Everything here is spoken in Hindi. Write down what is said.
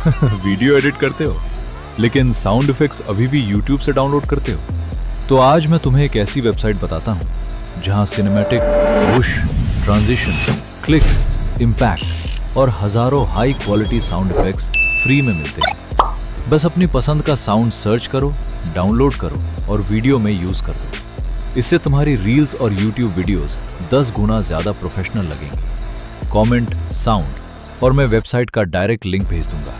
वीडियो एडिट करते हो लेकिन साउंड इफेक्ट्स अभी भी YouTube से डाउनलोड करते हो? तो आज मैं तुम्हें एक ऐसी वेबसाइट बताता हूं जहां cinematic, whoosh, transition, click, impact और हजारों high quality sound effects free में मिलते हैं। बस अपनी पसंद का साउंड सर्च करो, डाउनलोड करो और वीडियो में यूज कर दो। इससे तुम्हारी रील्स और YouTube वीडियोस 10 गुना ज्यादा प्रोफेशनल लगेंगी। कमेंट, साउंड और मैं वेबसाइट का डायरेक्ट लिंक भेज दूंगा।